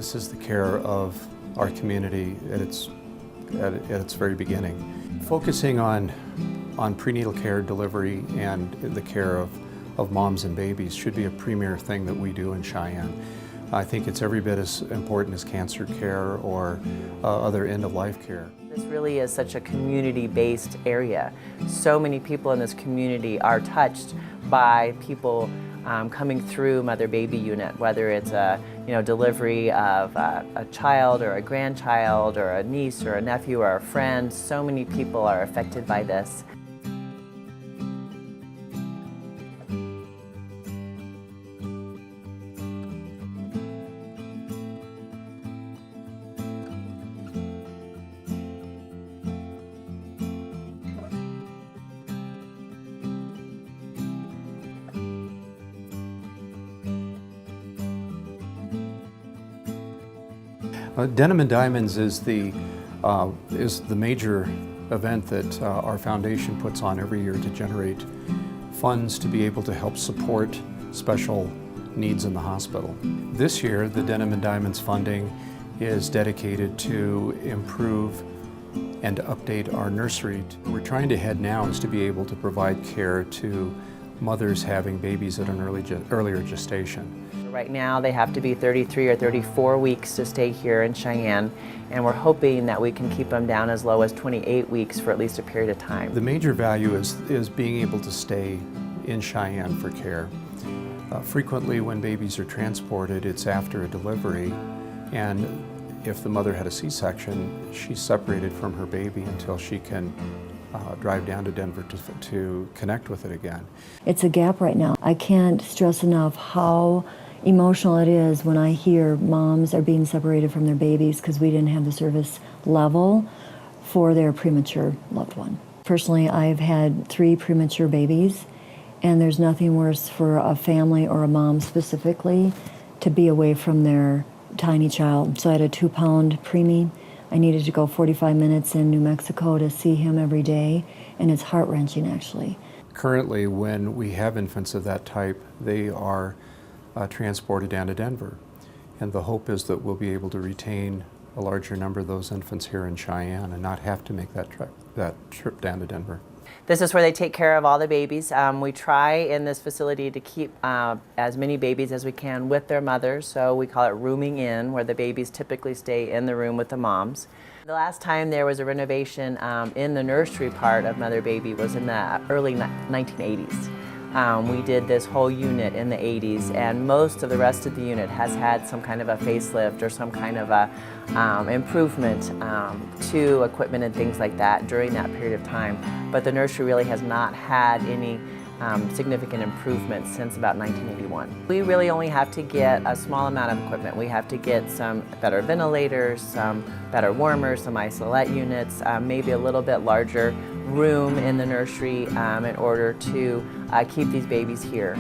This is the care of our community at its very beginning. Focusing on prenatal care, delivery, and the care of moms and babies should be a premier thing that we do in Cheyenne. I think it's every bit as important as cancer care or other end-of-life care. This really is such a community-based area. So many people in this community are touched by people coming through mother-baby unit, whether it's a delivery of a child or a grandchild or a niece or a nephew or a friend. So many people are affected by this. Denim and Diamonds is the major event that our foundation puts on every year to generate funds to be able to help support special needs in the hospital. This year, the Denim and Diamonds funding is dedicated to improve and to update our nursery. We're trying to head now is to be able to provide care to mothers having babies at an earlier gestation. Right now they have to be 33 or 34 weeks to stay here in Cheyenne, and we're hoping that we can keep them down as low as 28 weeks for at least a period of time. The major value is being able to stay in Cheyenne for care. Frequently when babies are transported, it's after a delivery, and if the mother had a C-section, she's separated from her baby until she can drive down to Denver to connect with it again. It's a gap right now. I can't stress enough how emotional it is when I hear moms are being separated from their babies because we didn't have the service level for their premature loved one. Personally, I've had 3 premature babies, and there's nothing worse for a family or a mom specifically to be away from their tiny child. So I had a 2-pound preemie. I needed to go 45 minutes in New Mexico to see him every day, and it's heart-wrenching actually. Currently, when we have infants of that type, they are transported down to Denver. And the hope is that we'll be able to retain a larger number of those infants here in Cheyenne and not have to make that trip down to Denver. This is where they take care of all the babies. We try in this facility to keep as many babies as we can with their mothers, so we call it rooming in, where the babies typically stay in the room with the moms. The last time there was a renovation in the nursery part of Mother Baby was in the early 1980s. We did this whole unit in the 80s, and most of the rest of the unit has had some kind of a facelift or some kind of a improvement to equipment and things like that during that period of time. But the nursery really has not had any significant improvements since about 1981. We really only have to get a small amount of equipment. We have to get some better ventilators, some better warmers, some isolate units, maybe a little bit larger room in the nursery in order to keep these babies here.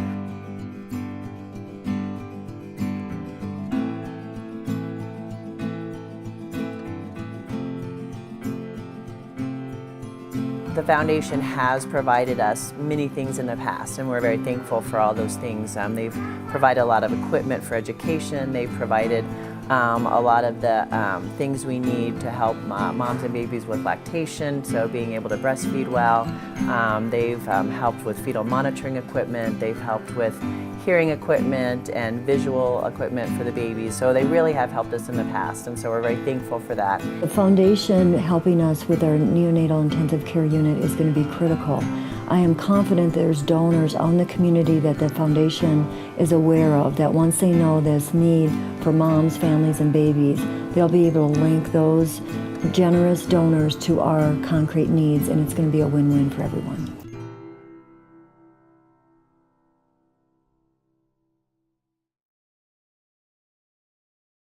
The foundation has provided us many things in the past, and we're very thankful for all those things. They've provided a lot of equipment for education. They've provided a lot of the things we need to help moms and babies with lactation, so being able to breastfeed well. They've helped with fetal monitoring equipment. They've helped with hearing equipment and visual equipment for the babies. So they really have helped us in the past, and so we're very thankful for that. The foundation helping us with our neonatal intensive care unit is going to be critical. I am confident there's donors out in the community that the foundation is aware of, that once they know this need for moms, families, and babies, they'll be able to link those generous donors to our concrete needs, and it's going to be a win-win for everyone.